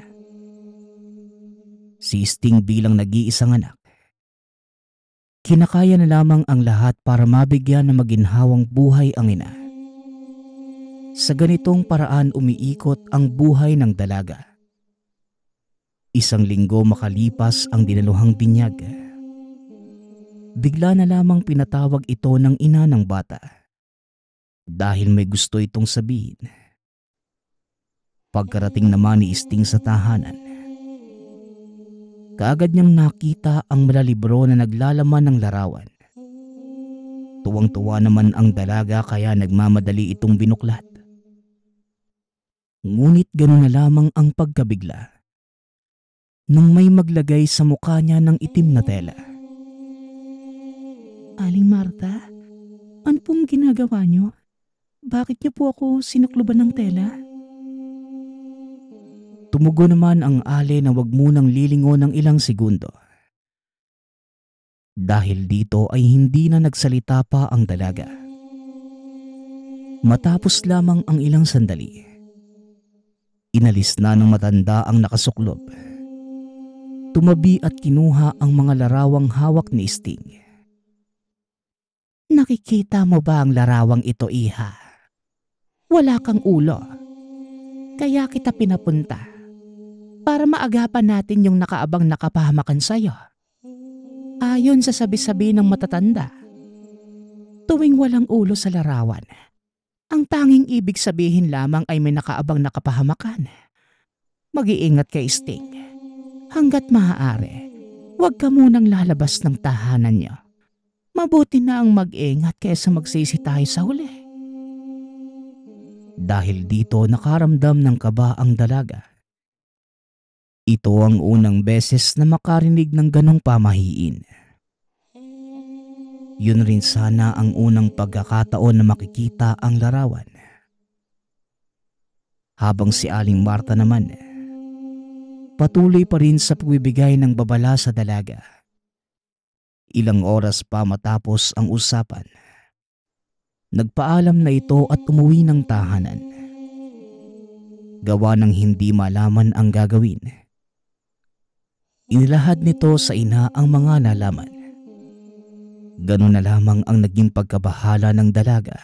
Si Sting bilang nag-iisang anak, kinakaya na lamang ang lahat para mabigyan ng maginhawang buhay ang ina. Sa ganitong paraan umiikot ang buhay ng dalaga. 1 linggo makalipas ang dinaluhang binyag. Bigla na lamang pinatawag ito ng ina ng bata dahil may gusto itong sabihin. Pagkarating naman ni Sting sa tahanan, kaagad niyang nakita ang malalibro na naglalaman ng larawan. Tuwang-tuwa naman ang dalaga kaya nagmamadali itong binuklat. Ngunit gano'n na lamang ang pagkabigla nang may maglagay sa mukha niya ng itim na tela. Aling Marta, ano pong ginagawa niyo? Bakit niyo po ako sinukluban ng tela? Tumugo naman ang ale na wag munang lilingon ng ilang segundo. Dahil dito ay hindi na nagsalita pa ang dalaga. Matapos lamang ang ilang sandali, inalis na ng matanda ang nakasuklob. Tumabi at kinuha ang mga larawang hawak ni Sting. Nakikita mo ba ang larawang ito, iha? Wala kang ulo. Kaya kita pinapunta para maagapan natin yung nakaabang nakapahamakan sa'yo. Ayon sa sabi-sabi ng matatanda, tuwing walang ulo sa larawan, ang tanging ibig sabihin lamang ay may nakaabang nakapahamakan. Mag-iingat kay Sting. Hanggat maaari, huwag ka munang lalabas ng tahanan niyo. Mabuti na ang mag-ingat kaysa magsisi tayo sa huli. Dahil dito nakaramdam ng kaba ang dalaga. Ito ang unang beses na makarinig ng ganong pamahiin. Yun rin sana ang unang pagkakataon na makikita ang larawan. Habang si Aling Marta naman, patuloy pa rin sa pagbibigay ng babala sa dalaga. Ilang oras pa matapos ang usapan, nagpaalam na ito at umuwi ng tahanan. Gawa ng hindi malaman ang gagawin, inilahad nito sa ina ang mga nalaman. Ganun na lamang ang naging pagkabahala ng dalaga.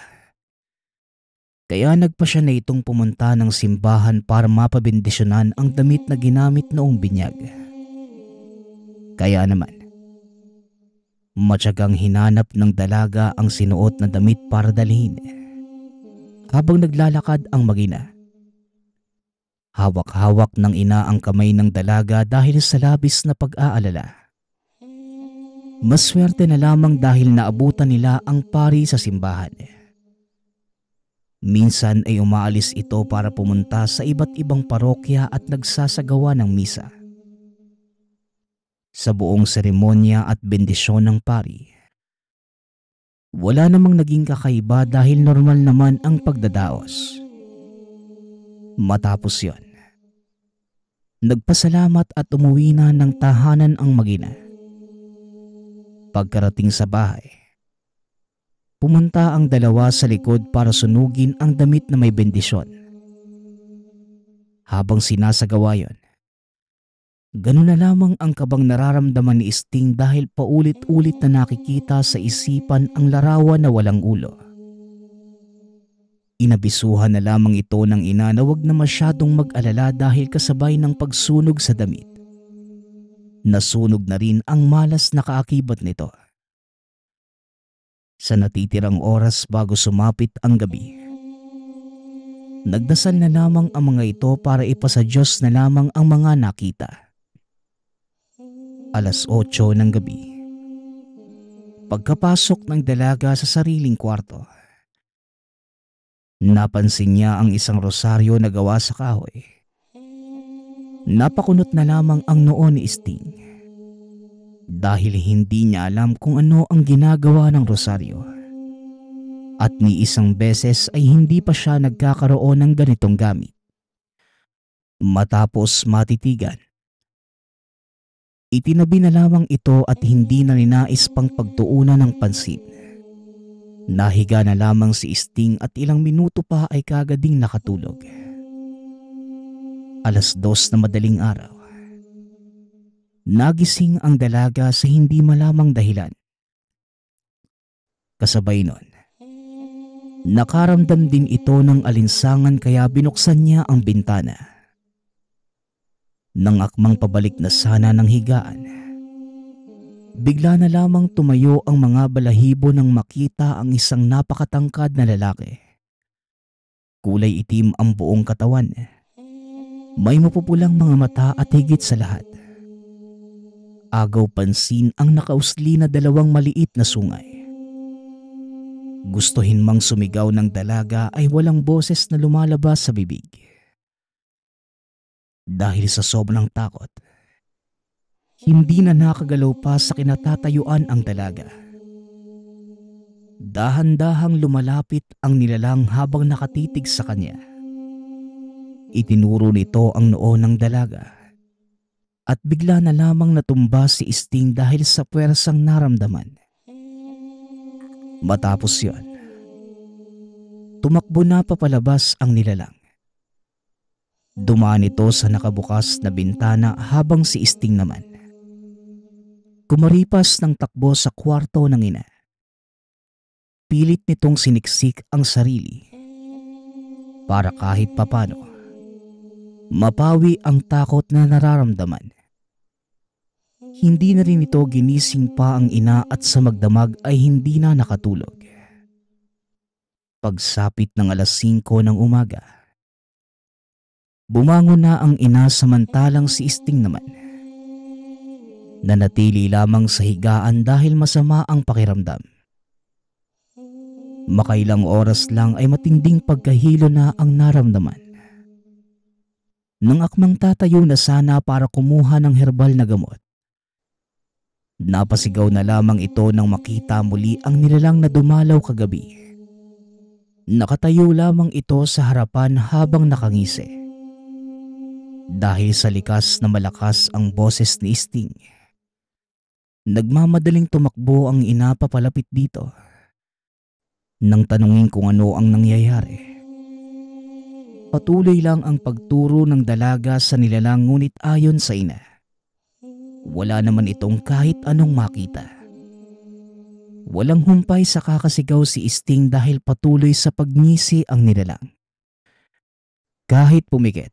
Kaya nagpa siya na itong pumunta ng simbahan para mapabendisyonan ang damit na ginamit noong binyag. Kaya naman, matyagang hinanap ng dalaga ang sinuot na damit para dalhin. Habang naglalakad ang mag-ina, hawak-hawak ng ina ang kamay ng dalaga dahil sa labis na pag-aalala. Maswerte na lamang dahil naabutan nila ang pari sa simbahan. Minsan ay umaalis ito para pumunta sa iba't ibang parokya at nagsasagawa ng misa. Sa buong seremonya at bendisyon ng pari, wala namang naging kakaiba dahil normal naman ang pagdadaos. Matapos yon, nagpasalamat at umuwi na ng tahanan ang mag-ina. Pagkarating sa bahay, pumunta ang dalawa sa likod para sunugin ang damit na may bendisyon. Habang sinasagawa yon, ganun na lamang ang kabang nararamdaman ni Sting dahil paulit-ulit na nakikita sa isipan ang larawan na walang ulo. Inabisuhan na lamang ito ng ina na wag na masyadong mag-alala dahil kasabay ng pagsunog sa damit, nasunog na rin ang malas na kaakibat nito. Sa natitirang oras bago sumapit ang gabi, nagdasal na lamang ang mga ito para ipasa Diyos na lamang ang mga nakita. 8:00 ng gabi, pagkapasok ng dalaga sa sariling kwarto, napansin niya ang isang rosaryo na gawa sa kahoy. Napakunot na lamang ang noo ni Sting dahil hindi niya alam kung ano ang ginagawa ng rosaryo. At ni isang beses ay hindi pa siya nagkakaroon ng ganitong gamit. Matapos matitigan, itinabi na lamang ito at hindi na ninais pang pagtuunan ng pansin. Nahiga na lamang si Sting at ilang minuto pa ay kagading nakatulog. 2:00 na madaling araw, nagising ang dalaga sa hindi malamang dahilan. Kasabay nun, Nakaramdam din ito ng alinsangan kaya binuksan niya ang bintana. Nang akmang pabalik na sana ng higaan, bigla na lamang tumayo ang mga balahibo nang makita ang isang napakatangkad na lalaki. Kulay itim ang buong katawan. May mapupulang mga mata at higit sa lahat, agaw pansin ang nakausli na dalawang maliit na sungay. Gustuhin mang sumigaw ng dalaga ay walang boses na lumalabas sa bibig. Dahil sa sobrang takot, hindi na nakagalaw pa sa kinatatayuan ang dalaga. Dahan-dahang lumalapit ang nilalang habang nakatitig sa kanya. Itinuro nito ang noo ng dalaga at bigla na lamang natumba si Sting dahil sa puwersang naramdaman. Matapos yon, tumakbo na papalabas ang nilalang. Dumaan ito sa nakabukas na bintana habang si Sting naman kumaripas ng takbo sa kwarto ng ina. Pilit nitong siniksik ang sarili para kahit papano mapawi ang takot na nararamdaman. Hindi na rin ito ginising pa ang ina at sa magdamag ay hindi na nakatulog. Pagsapit ng 5:00 ng umaga, bumangon na ang ina samantalang si Sting naman nanatili lamang sa higaan dahil masama ang pakiramdam. Makailang oras lang ay matinding pagkahilo na ang naramdaman. Nang akmang tatayo na sana para kumuha ng herbal na gamot, napasigaw na lamang ito nang makita muli ang nilalang na dumalaw kagabi. Nakatayo lamang ito sa harapan habang nakangisi. Dahil sa likas na malakas ang boses ni Sting, nagmamadaling tumakbo ang ina papalapit dito. Nang tanungin kung ano ang nangyayari, patuloy lang ang pagturo ng dalaga sa nilalang ngunit ayon sa ina, wala naman itong kahit anong makita. Walang humpay sa kakasigaw si Sting dahil patuloy sa pagngisi ang nilalang. Kahit pumikit,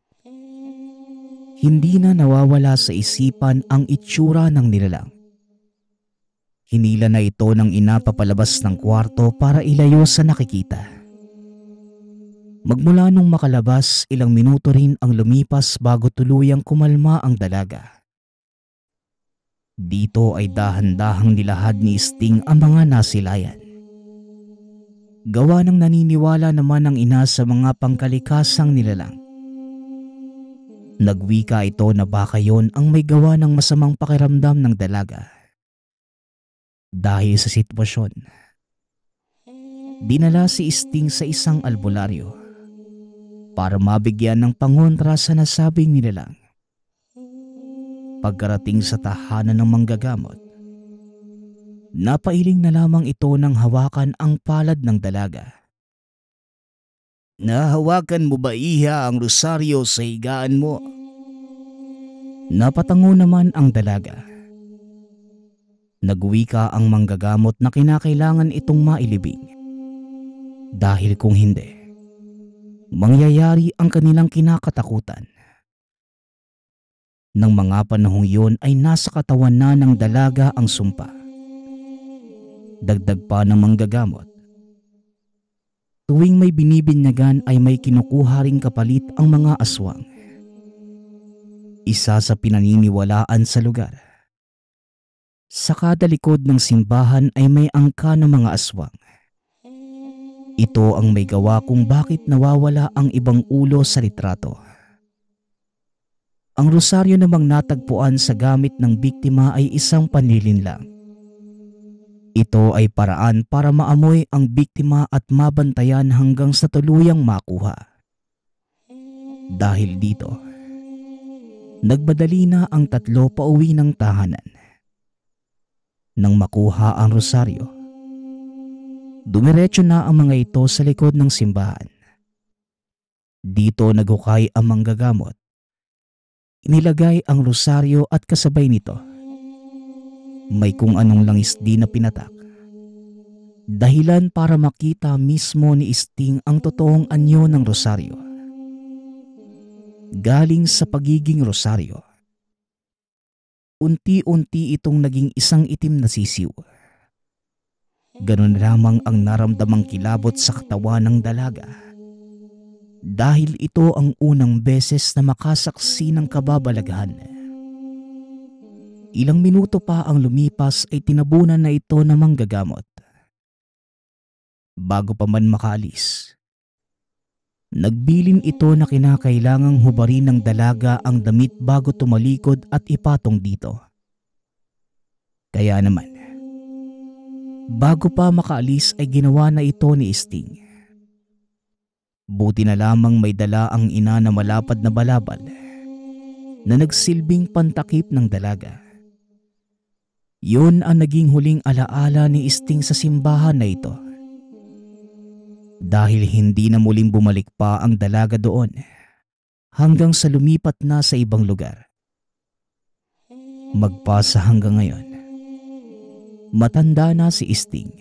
hindi na nawawala sa isipan ang itsura ng nilalang. Hinila na ito ng ina papalabas ng kwarto para ilayo sa nakikita. Magmula nung makalabas, ilang minuto rin ang lumipas bago tuluyang kumalma ang dalaga. Dito ay dahan-dahang nilahad ni Sting ang mga nasilayan. Gawa ng naniniwala naman ang ina sa mga pangkalikasang nilalang. Nagwika ito na baka yon ang may gawa ng masamang pakiramdam ng dalaga. Dahil sa sitwasyon, dinala si Sting sa isang albularyo para mabigyan ng pangontra sa nasabing nilalang. Pagkarating sa tahanan ng manggagamot, napailing na lamang ito ng hawakan ang palad ng dalaga. "Nahawakan mo ba, iha, ang rosaryo sa higaan mo?" Napatango naman ang dalaga. Nagwika ang manggagamot na kinakailangan itong mailibing. Dahil kung hindi, mangyayari ang kanilang kinakatakutan. Nang mga panahong yun ay nasa katawan na ng dalaga ang sumpa. Dagdag pa ng manggagamot, tuwing may binibinyagan ay may kinukuha ring kapalit ang mga aswang. Isa sa pinaniniwalaan sa lugar, sa kada likod ng simbahan ay may angka ng mga aswang. Ito ang may gawa kung bakit nawawala ang ibang ulo sa litrato. Ang rosaryo namang natagpuan sa gamit ng biktima ay isang panlilinlang. Ito ay paraan para maamoy ang biktima at mabantayan hanggang sa tuluyang makuha. Dahil dito, nagbadali na ang tatlo pauwi ng tahanan. Nang makuha ang rosaryo, dumiretso na ang mga ito sa likod ng simbahan. Dito naghukay ang manggagamot. Inilagay ang rosaryo at kasabay nito, may kung anong langis di na pinatak. Dahilan para makita mismo ni Sting ang totoong anyo ng rosaryo. Galing sa pagiging rosaryo, unti-unti itong naging isang itim na sisiw. Ganun lamang ang naramdamang kilabot sa katawan ng dalaga. Dahil ito ang unang beses na makasaksi ng kababalaghan. Ilang minuto pa ang lumipas ay tinabunan na ito ng manggagamot. Bago pa man makaalis, nagbilin ito na kinakailangang hubarin ng dalaga ang damit bago tumalikod at ipatong dito. Kaya naman, bago pa makaalis ay ginawa na ito ni Sting. Buti na lamang may dala ang ina na malapad na balabal na nagsilbing pantakip ng dalaga. Yun ang naging huling alaala ni Sting sa simbahan na ito. Dahil hindi na muling bumalik pa ang dalaga doon hanggang sa lumipat na sa ibang lugar. Magpasa hanggang ngayon, matanda na si Sting.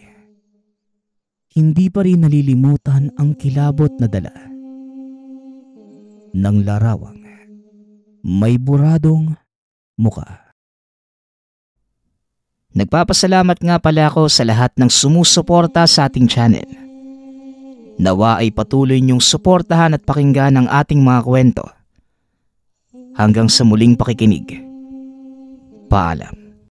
Hindi pa rin nalilimutan ang kilabot na dala ng larawang may buradong muka. Nagpapasalamat nga pala ako sa lahat ng sumusuporta sa ating channel. Nawa ay patuloy niyong suportahan at pakinggan ang ating mga kwento. Hanggang sa muling pakikinig. Paalam.